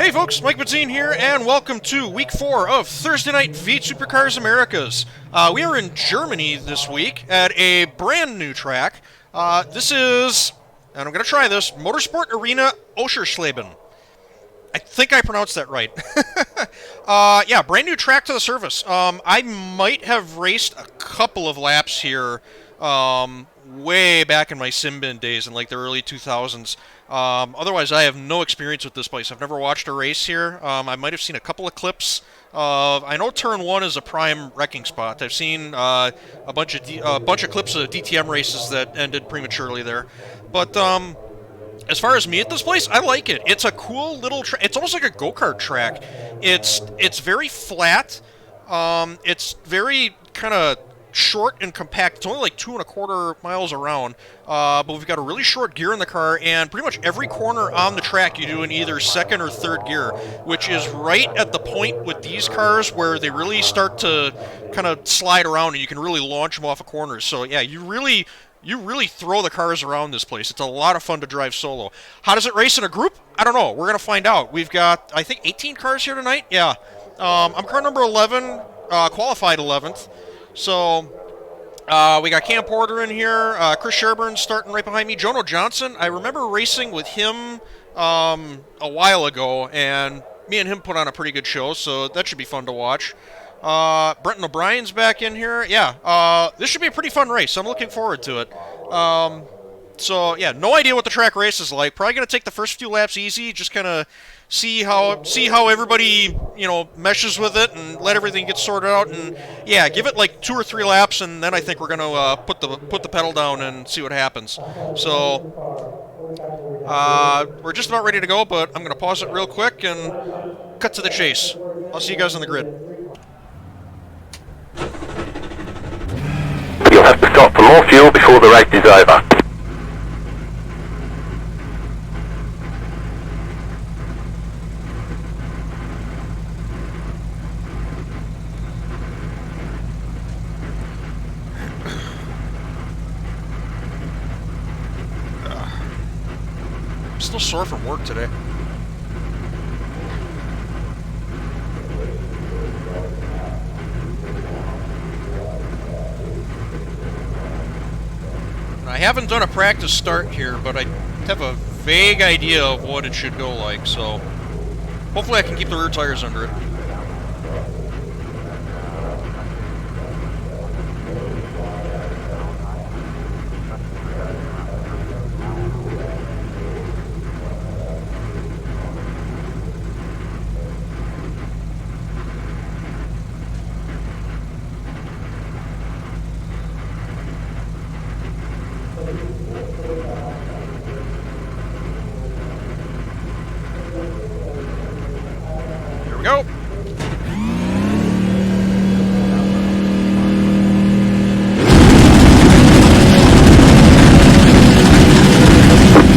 Hey folks, Mike Benzine here, and welcome to Week 4 of Thursday Night V Supercars Americas. We are in Germany this week at a brand new track. This is, and I'm going to try this, Motorsport Arena Oschersleben. I think I pronounced that right. Yeah, brand new track to the service. I might have raced a couple of laps here way back in my Simbin days in like the early 2000s. Otherwise, I have no experience with this place. I've never watched a race here. I might have seen a couple of clips of. I know Turn 1 is a prime wrecking spot. I've seen a bunch of clips of DTM races that ended prematurely there. But as far as me at this place, I like it. It's a cool little track. It's almost like a go-kart track. It's very flat. It's very kind of short and compact. It's only like 2.25 miles around, but we've got a really short gear in the car, and pretty much every corner on the track you do in either second or third gear, which is right at the point with these cars where they really start to kind of slide around and you can really launch them off of corners. So yeah, you really throw the cars around this place. It's a lot of fun to drive solo. How does it race in a group? I don't know. We're going to find out. We've got, I think, 18 cars here tonight. Yeah. I'm car number 11, qualified 11th. So we got Cam Porter in here, Chris Sherburne starting right behind me, Jono Johnson. I remember racing with him a while ago, and me and him put on a pretty good show, so that should be fun to watch. Brenton O'Brien's back in here. Yeah, this should be a pretty fun race. I'm looking forward to it. So yeah, no idea what the track race is like. Probably going to take the first few laps easy, just kind of see how everybody, you know, meshes with it and let everything get sorted out. And yeah, give it like 2 or 3 laps, and then I think we're going to put the pedal down and see what happens. So we're just about ready to go, but I'm going to pause it real quick and cut to the chase. I'll see you guys on the grid. You'll have to stop for more fuel before the race is over. I'm still sore from work today. I haven't done a practice start here, but I have a vague idea of what it should go like, so hopefully I can keep the rear tires under it. Go.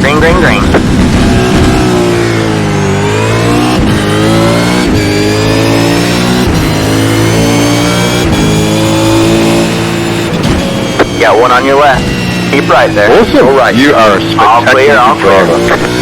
Green, green, green. Got one on your left. Keep right there. Awesome. All right. You are a spectacular driver.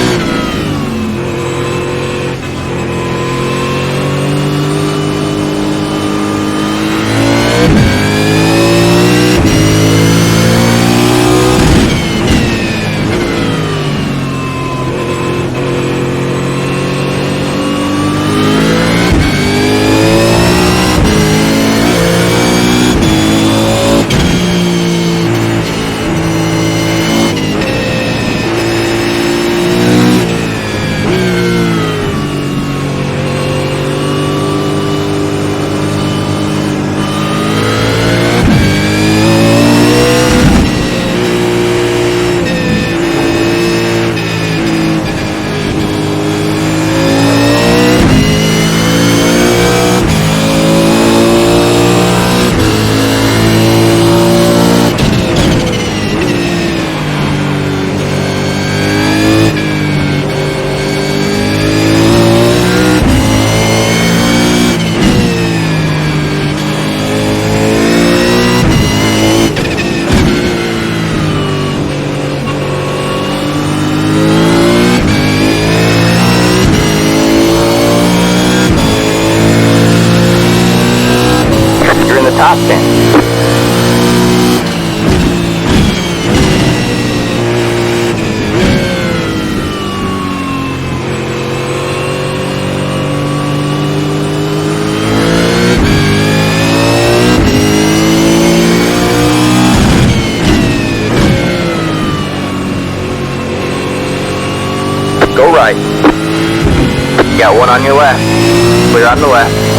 top spin. Go right. Got one on your left. Clear on the left.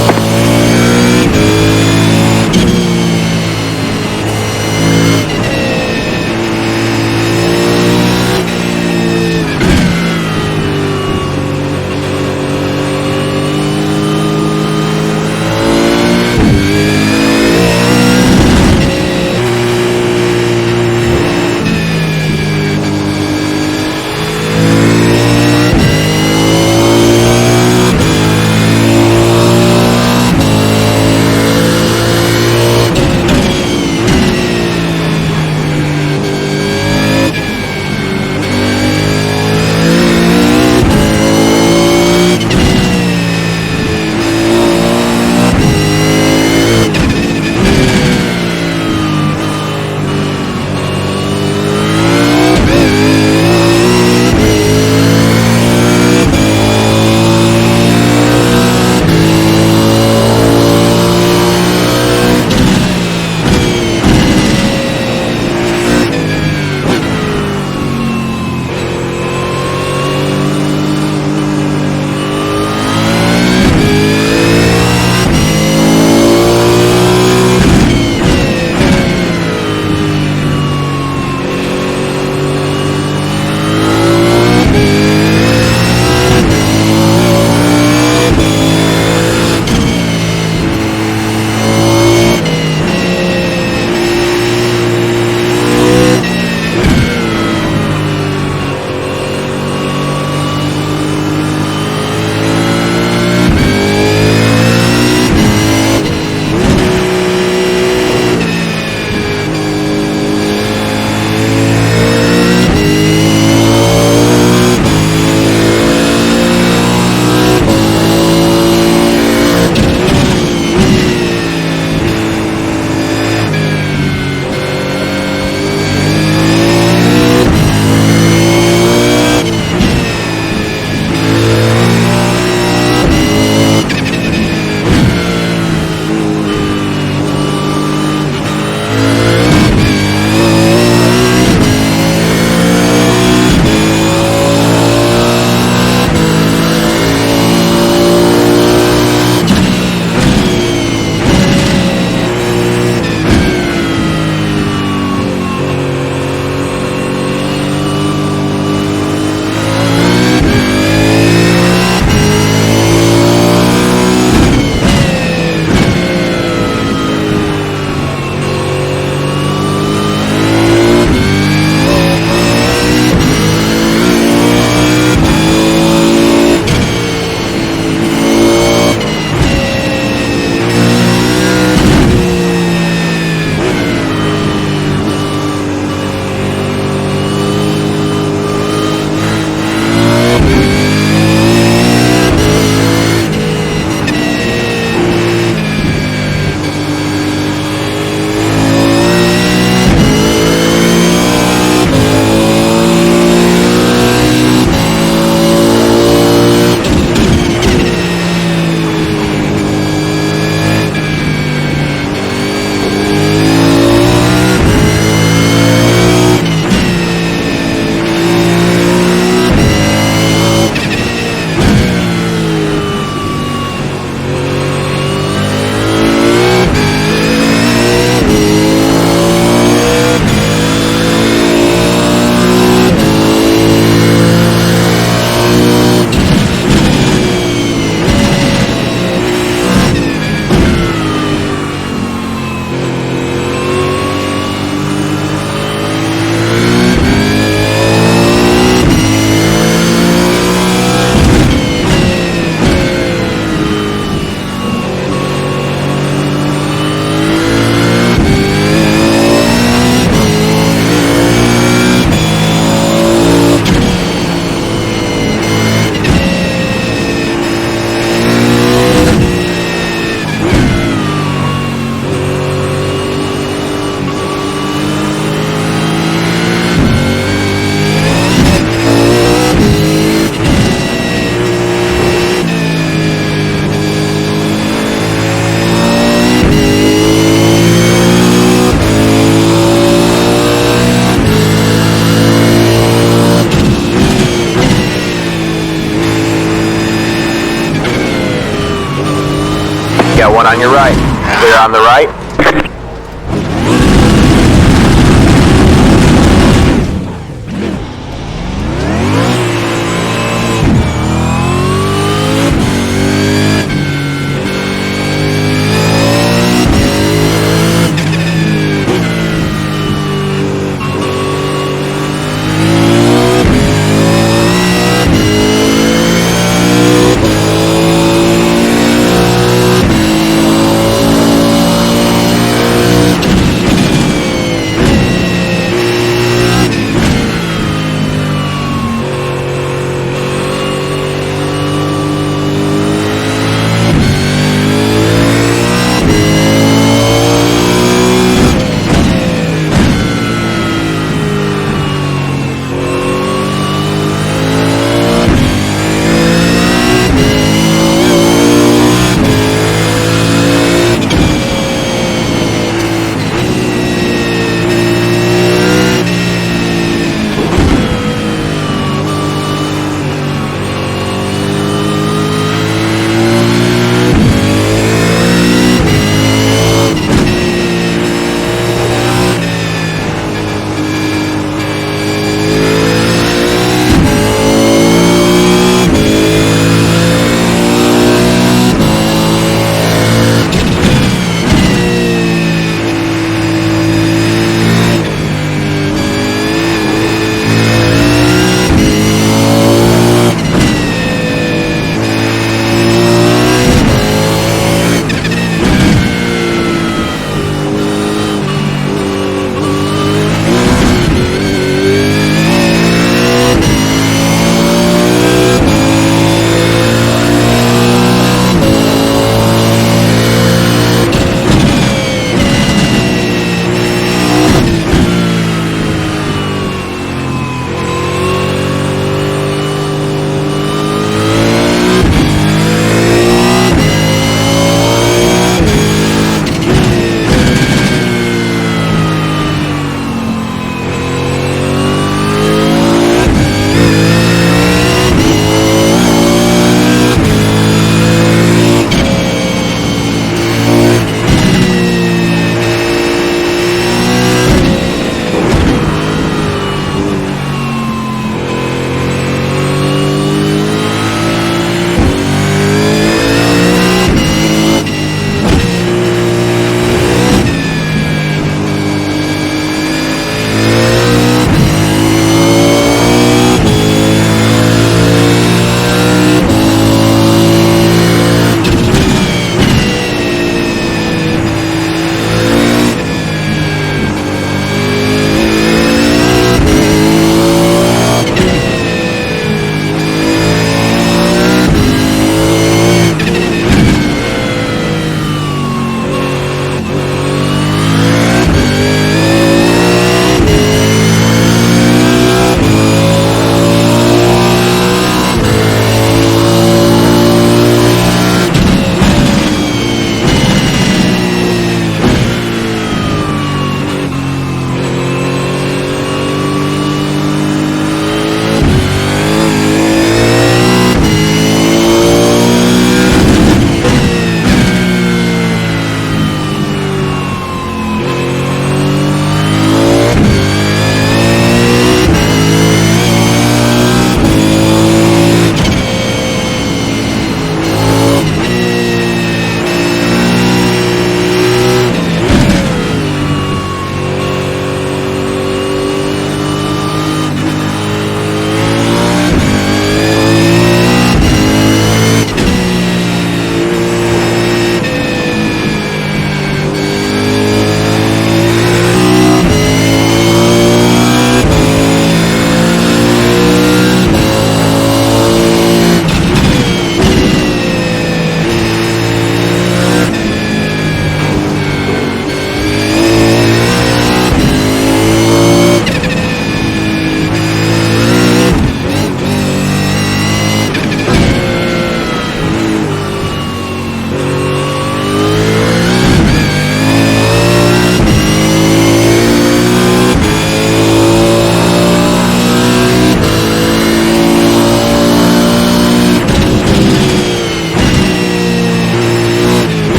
Yeah, one on your right. Clear on the right.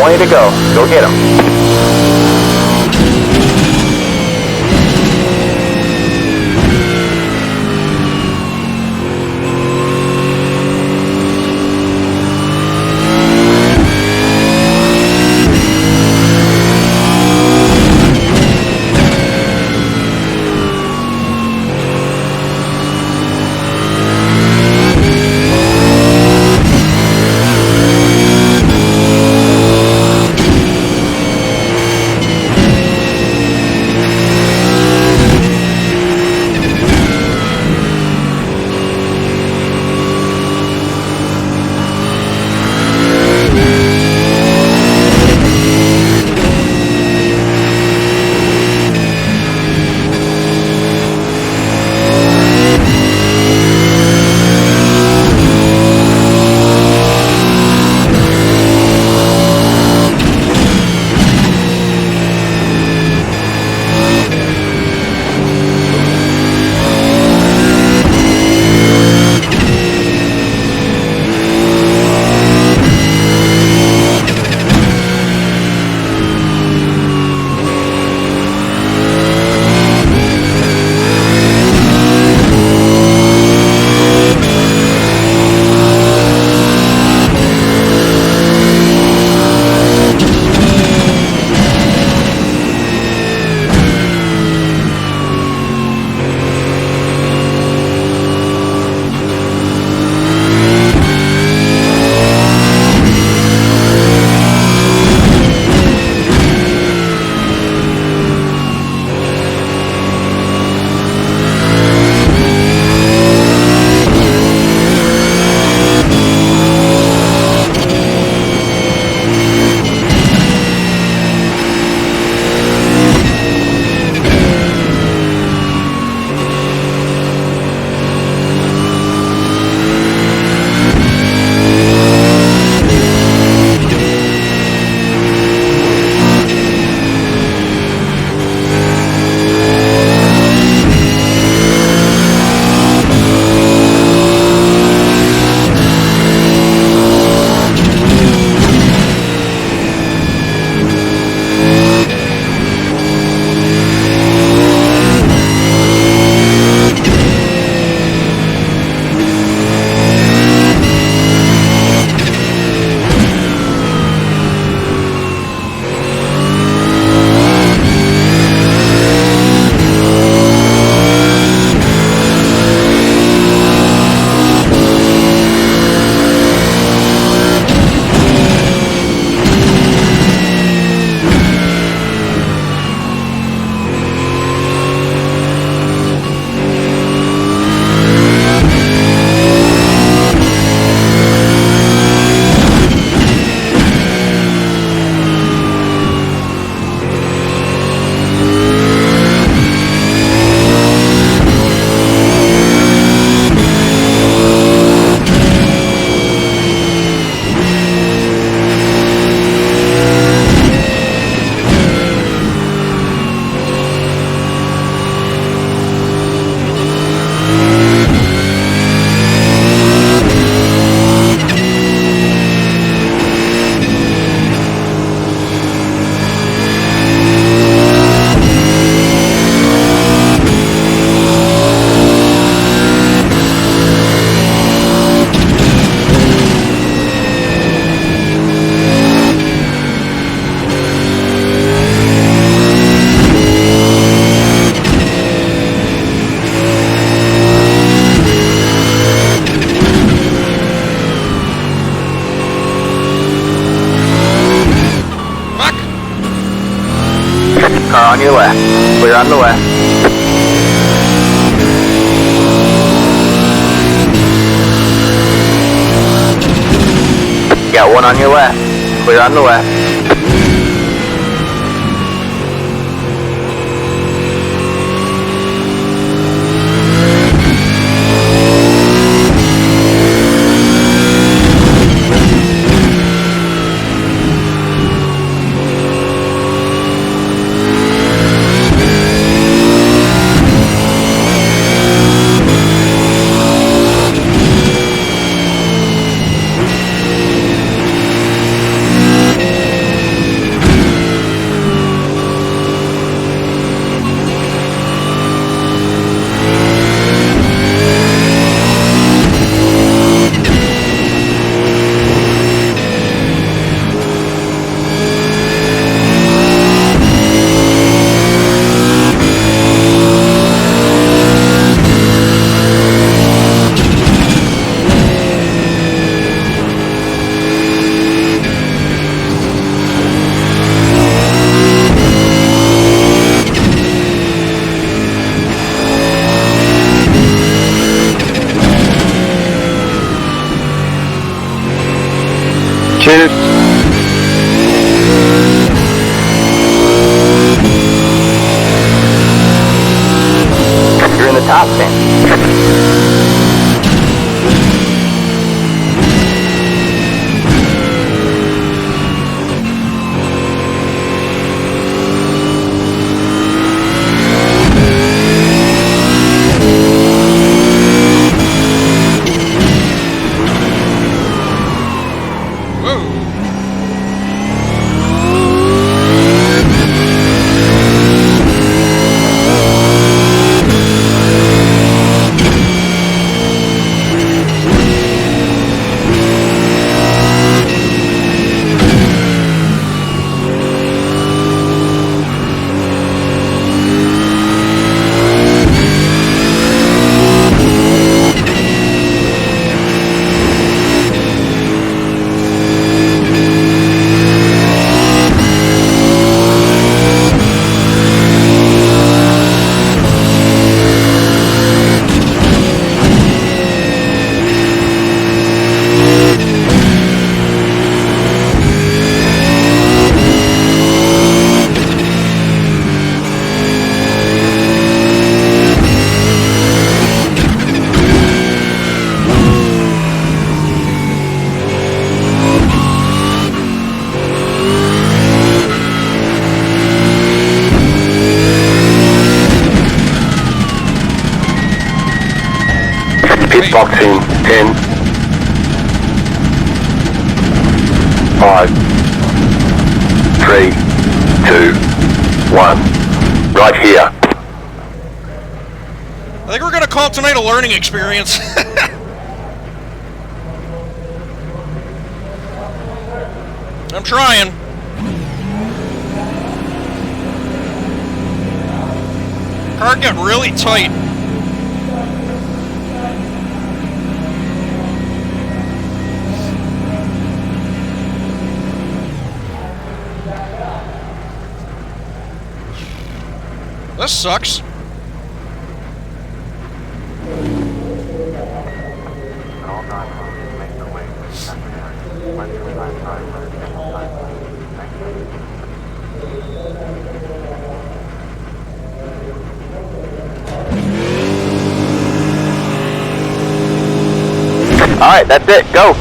20 to go. Go get them. Car on your left. Clear on the left. Got one on your left. Clear on the left. Cheers. You're in the top 10. Pit box in 10, 5, 3, 2, 1. Right here. I think we're going to call tonight a learning experience. I'm trying. Car got really tight. This sucks. Alright, that's it. Go.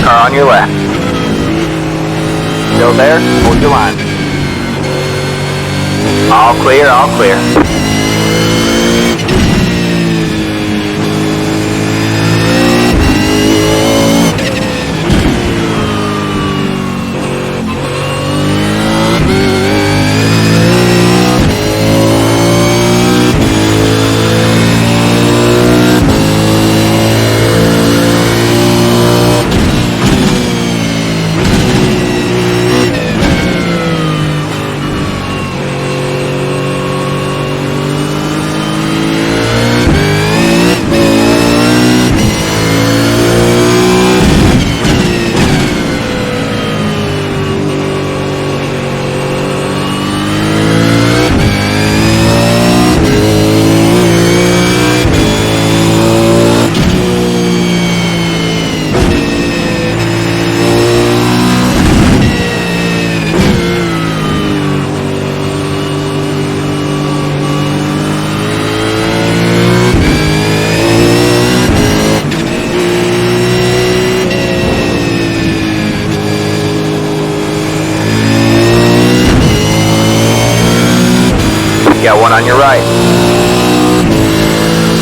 On your left. Still there? Hold your line. All clear, all clear. You got one on your right.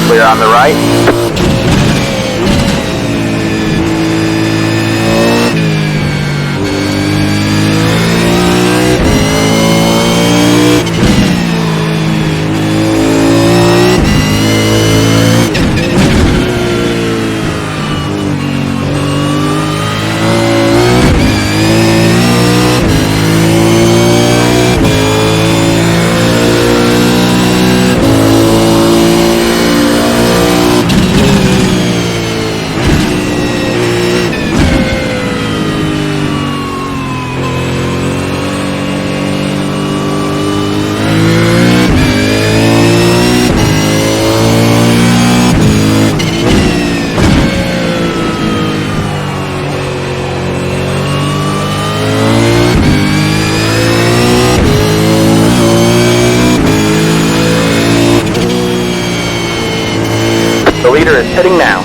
Clear on the right. The leader is heading now.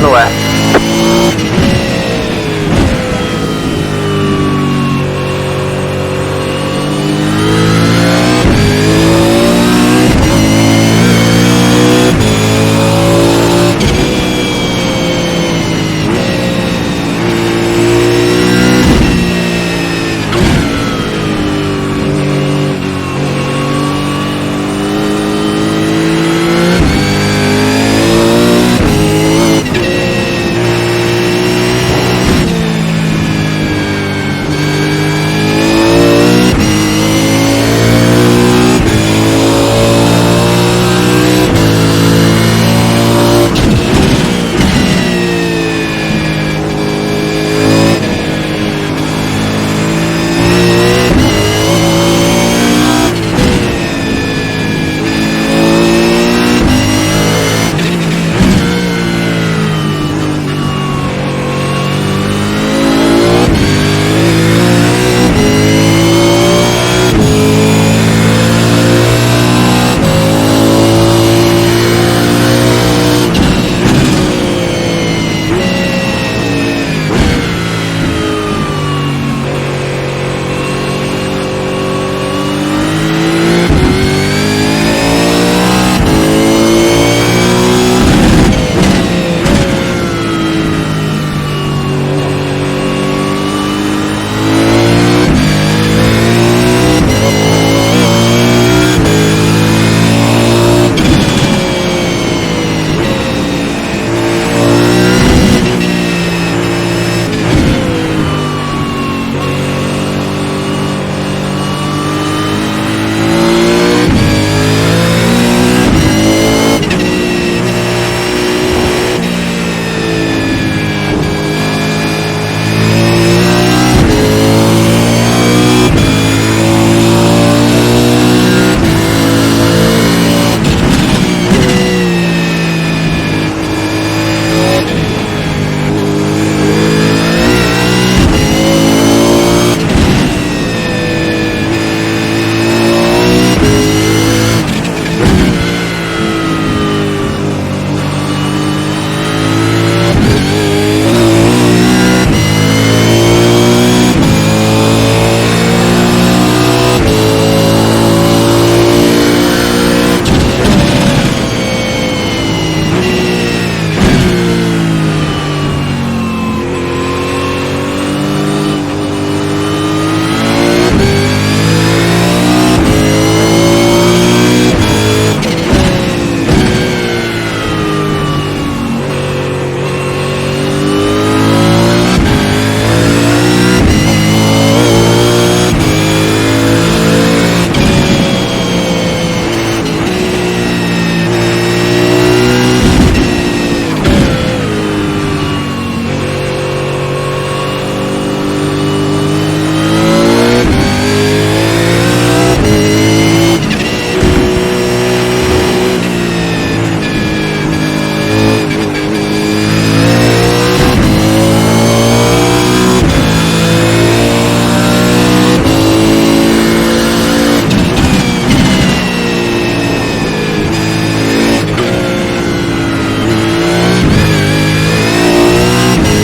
the left.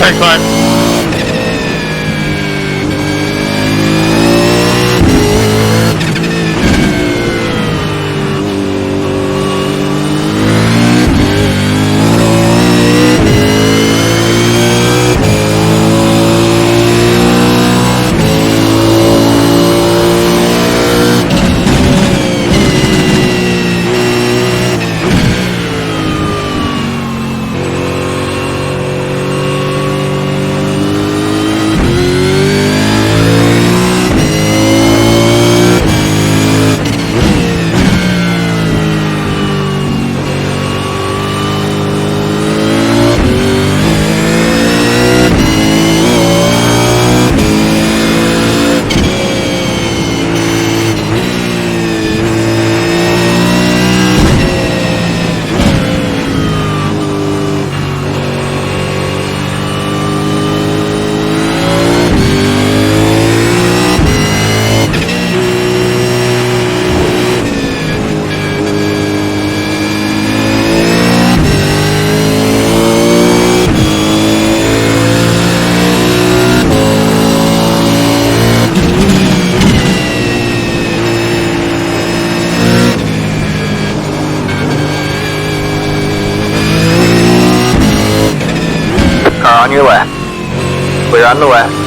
Thanks, bye. on your left. Clear on the left.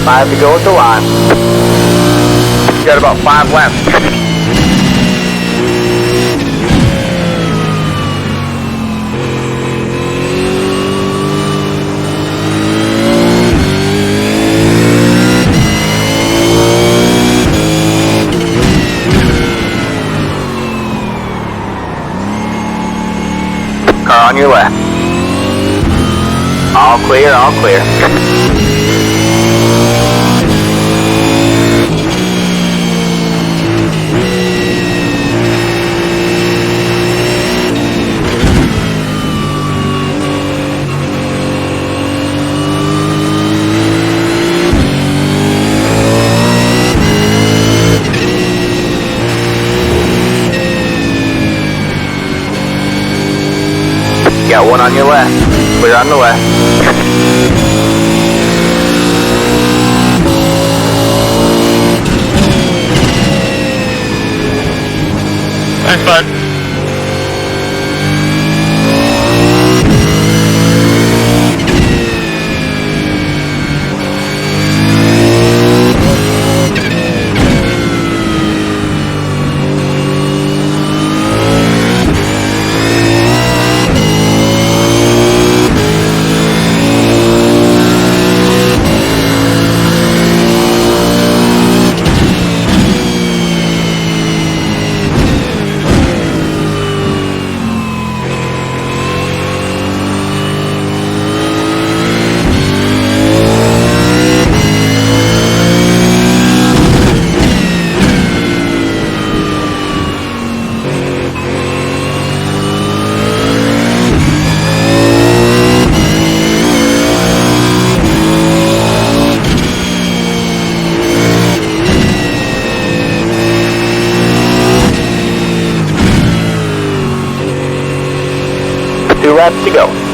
5 to go at the line. Got about 5 left. Car on your left. All clear, all clear. Got one on your left. Clear on the left. Thanks, bud. Two laps to go.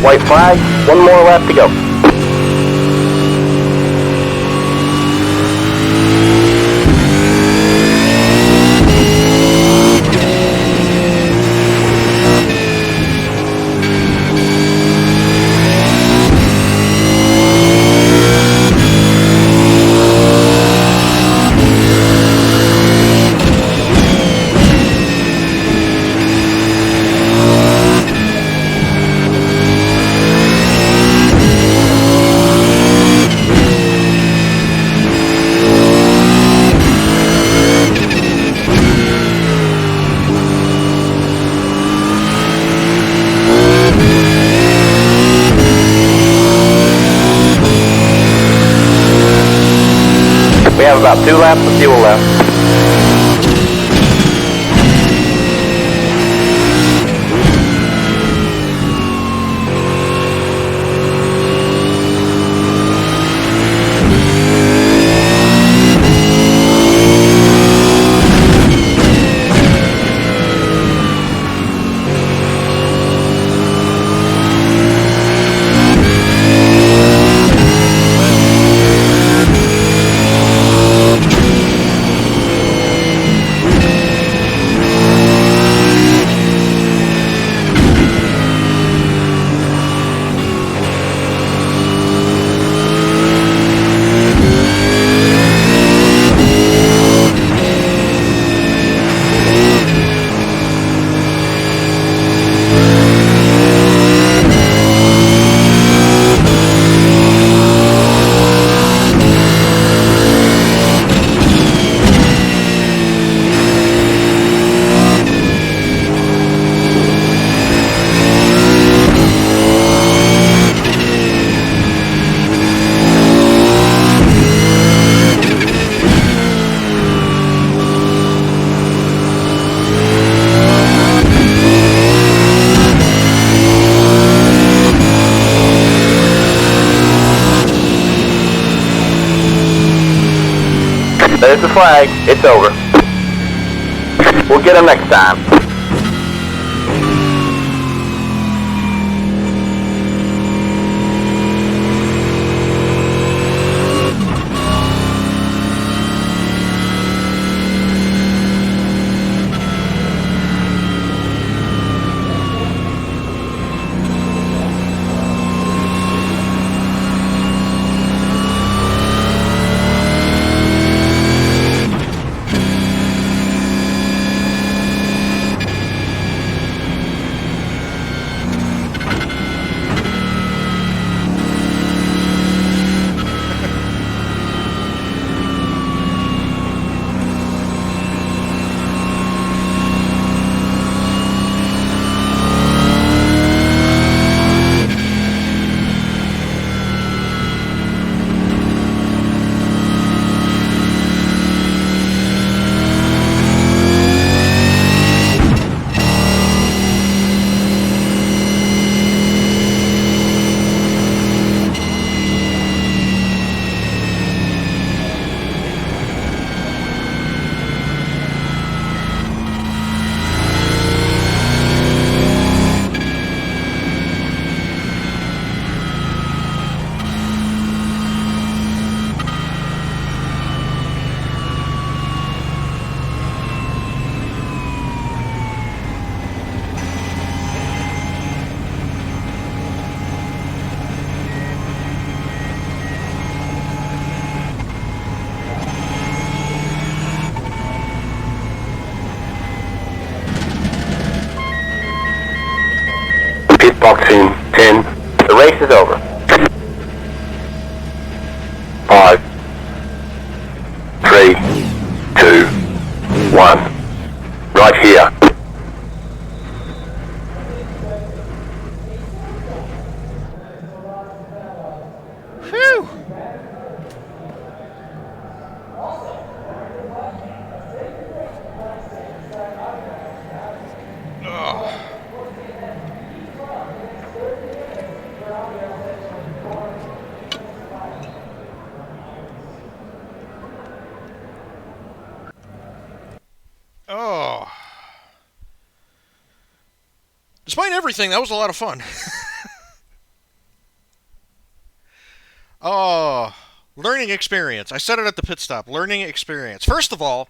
White flag, one more lap to go. We have about 2 laps of fuel left. There's the flag. It's over. We'll get them next time. Boxing 10. The race is over. 5, 3, 2, 1. Right here. Phew! Oh. Despite everything, that was a lot of fun. learning experience. I said it at the pit stop. Learning experience. First of all,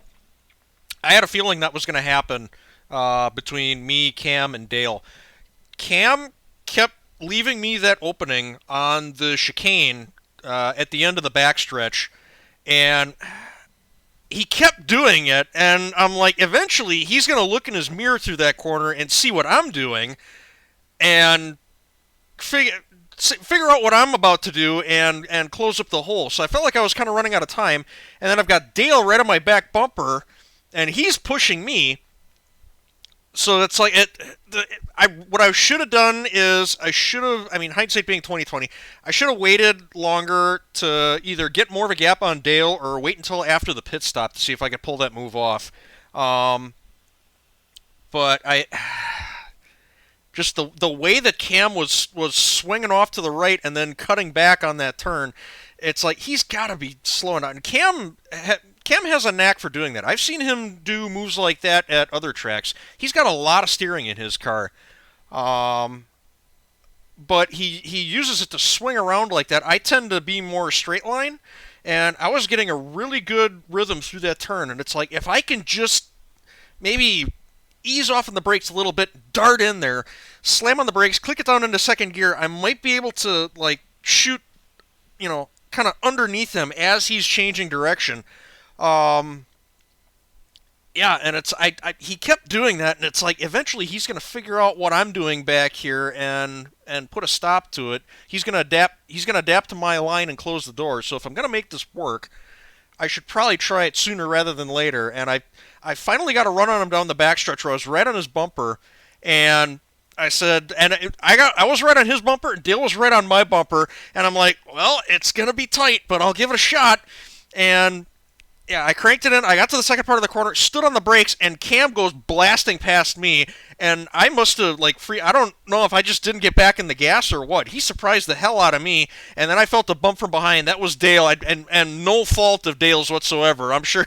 I had a feeling that was going to happen between me, Cam, and Dale. Cam kept leaving me that opening on the chicane at the end of the backstretch, and he kept doing it, and I'm like, eventually he's going to look in his mirror through that corner and see what I'm doing and figure out what I'm about to do and close up the hole. So I felt like I was kind of running out of time, and then I've got Dale right on my back bumper, and he's pushing me. So it's like what I should have done is hindsight being 20/20, I should have waited longer to either get more of a gap on Dale or wait until after the pit stop to see if I could pull that move off. But I just the way that Cam was swinging off to the right and then cutting back on that turn, it's like he's got to be slowing down. And Cam has a knack for doing that. I've seen him do moves like that at other tracks. He's got a lot of steering in his car. But he uses it to swing around like that. I tend to be more straight line, and I was getting a really good rhythm through that turn. And it's like, if I can just maybe ease off on the brakes a little bit, dart in there, slam on the brakes, click it down into second gear, I might be able to like shoot, kind of underneath him as he's changing direction. And it's he kept doing that, and it's like eventually he's going to figure out what I'm doing back here and put a stop to it. He's going to adapt. He's going to adapt to my line and close the door. So if I'm going to make this work, I should probably try it sooner rather than later. And I finally got a run on him down the backstretch where I was right on his bumper, and I said, and I was right on his bumper, and Dale was right on my bumper, and I'm like, well, it's going to be tight, but I'll give it a shot. And yeah, I cranked it in. I got to the second part of the corner, stood on the brakes, and Cam goes blasting past me. And I must have, I don't know if I just didn't get back in the gas or what. He surprised the hell out of me. And then I felt a bump from behind. That was Dale, and no fault of Dale's whatsoever. I'm sure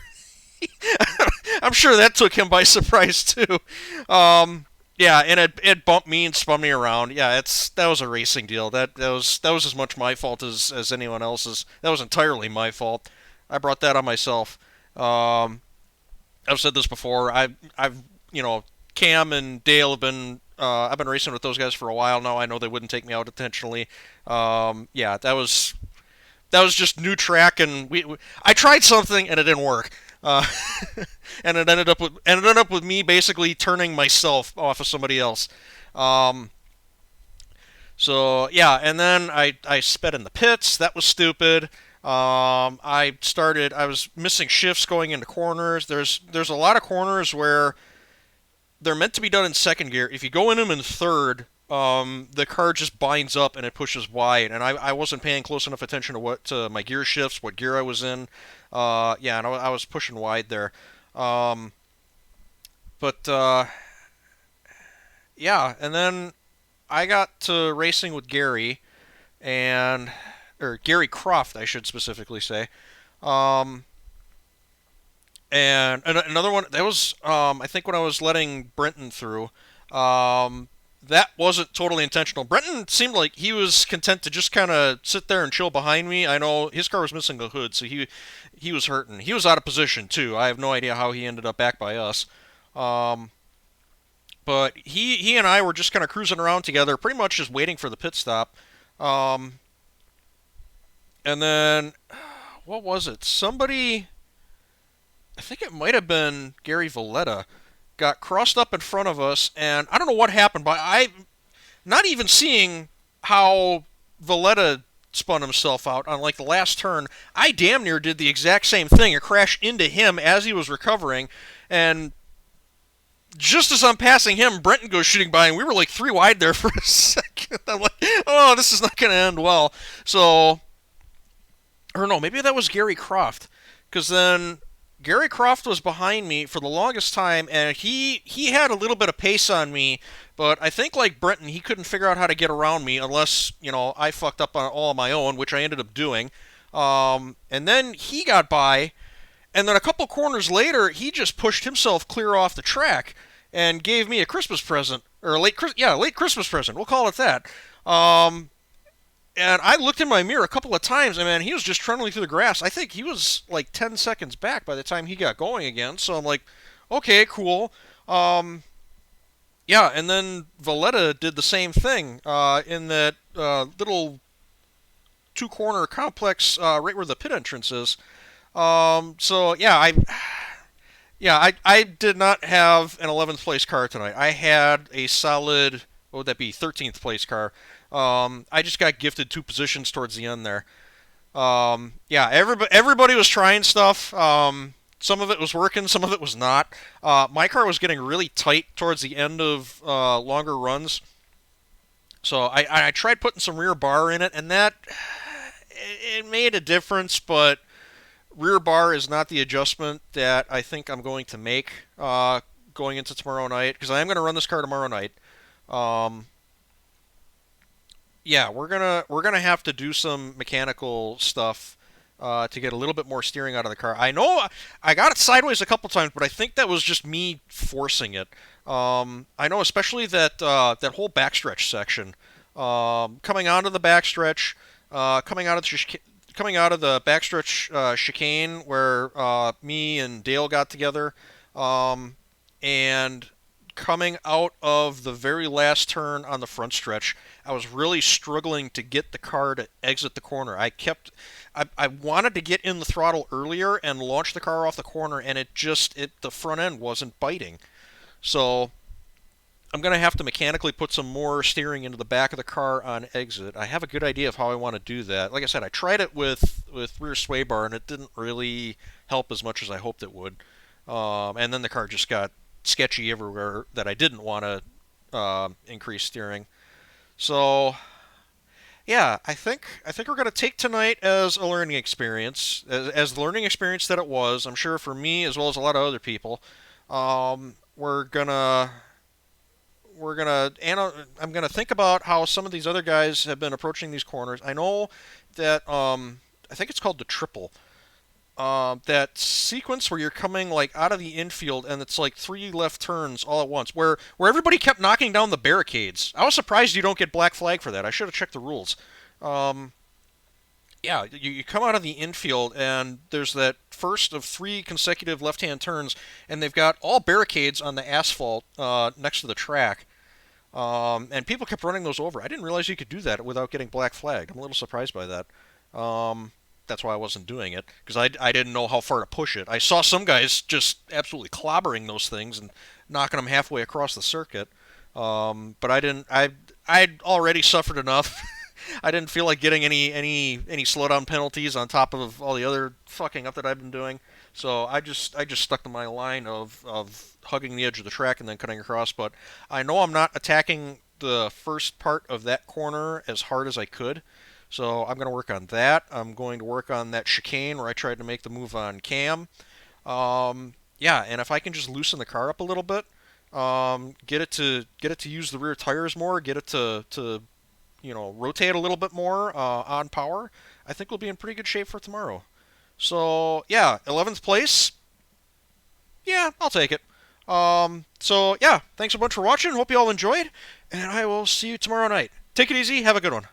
I'm sure that took him by surprise, too. Yeah, and it bumped me and spun me around. Yeah, that was a racing deal. That was as much my fault as anyone else's. That was entirely my fault. I brought that on myself. I've said this before. I've Cam and Dale have been. I've been racing with those guys for a while now. I know they wouldn't take me out intentionally. Yeah, that was just new track, and I tried something and it didn't work. And it ended up with me basically turning myself off of somebody else. So yeah, and then I sped in the pits. That was stupid. I was missing shifts going into corners. There's a lot of corners where they're meant to be done in second gear. If you go in them in third, the car just binds up and it pushes wide. And I wasn't paying close enough attention to my gear shifts, what gear I was in. Yeah, and I was pushing wide there. Yeah, and then I got to racing with Gary, or Gary Croft, I should specifically say. And another one, that was, I think when I was letting Brenton through, that wasn't totally intentional. Brenton seemed like he was content to just kind of sit there and chill behind me. I know his car was missing the hood, so he was hurting. He was out of position, too. I have no idea how he ended up back by us. But he and I were just kind of cruising around together, pretty much just waiting for the pit stop. And then, what was it? Somebody, I think it might have been Gary Valletta, got crossed up in front of us, and I don't know what happened, but not even seeing how Valletta spun himself out on the last turn, I damn near did the exact same thing. I crashed into him as he was recovering, and just as I'm passing him, Brenton goes shooting by, and we were 3 wide there for a second. I'm like, oh, this is not going to end well. So, or no, maybe that was Gary Croft, because then Gary Croft was behind me for the longest time, and he had a little bit of pace on me, but I think like Brenton, he couldn't figure out how to get around me unless, I fucked up on all on my own, which I ended up doing. And then he got by, and then a couple corners later, he just pushed himself clear off the track and gave me a Christmas present, or late Christmas present, we'll call it that. And I looked in my mirror a couple of times, and man, he was just trundling through the grass. I think he was like 10 seconds back by the time he got going again. So I'm like, okay, cool. Yeah, and then Valletta did the same thing in that little two-corner complex right where the pit entrance is. So yeah, I did not have an 11th place car tonight. I had a solid, what would that be, 13th place car. I just got gifted 2 positions towards the end there. Yeah, everybody was trying stuff. Some of it was working, some of it was not. My car was getting really tight towards the end of longer runs, so I tried putting some rear bar in it, and that it made a difference, but rear bar is not the adjustment that I think I'm going to make going into tomorrow night, because I am going to run this car tomorrow night. Um, yeah, we're gonna have to do some mechanical stuff to get a little bit more steering out of the car. I know I got it sideways a couple times, but I think that was just me forcing it. I know especially that whole backstretch section, coming onto the backstretch, coming out of the backstretch chicane where me and Dale got together, and coming out of the very last turn on the front stretch, I was really struggling to get the car to exit the corner. I wanted to get in the throttle earlier and launch the car off the corner, and the front end wasn't biting. So I'm going to have to mechanically put some more steering into the back of the car on exit. I have a good idea of how I want to do that. Like I said, I tried it with rear sway bar, and it didn't really help as much as I hoped it would. And then the car just got sketchy everywhere that I didn't want to increase steering. So yeah, I think we're gonna take tonight as a learning experience, as the learning experience that it was. I'm sure for me as well as a lot of other people. We're gonna I'm gonna think about how some of these other guys have been approaching these corners. I know that I think it's called the triple. That sequence where you're coming like out of the infield and it's like 3 left turns all at once, where everybody kept knocking down the barricades. I was surprised you don't get black flag for that. I should have checked the rules. Um, yeah, you come out of the infield and there's that first of 3 consecutive left-hand turns, and they've got all barricades on the asphalt next to the track. And people kept running those over. I didn't realize you could do that without getting black flagged. I'm a little surprised by that. That's why I wasn't doing it, because I didn't know how far to push it. I saw some guys just absolutely clobbering those things and knocking them halfway across the circuit. But I didn't. I'd already suffered enough. I didn't feel like getting any slowdown penalties on top of all the other fucking up that I've been doing. So I just stuck to my line of hugging the edge of the track and then cutting across. But I know I'm not attacking the first part of that corner as hard as I could. So I'm going to work on that. I'm going to work on that chicane where I tried to make the move on Cam. Yeah, and if I can just loosen the car up a little bit, get it to use the rear tires more, get it to rotate a little bit more on power, I think we'll be in pretty good shape for tomorrow. So yeah, 11th place. Yeah, I'll take it. So yeah, thanks a bunch for watching. Hope you all enjoyed, and I will see you tomorrow night. Take it easy. Have a good one.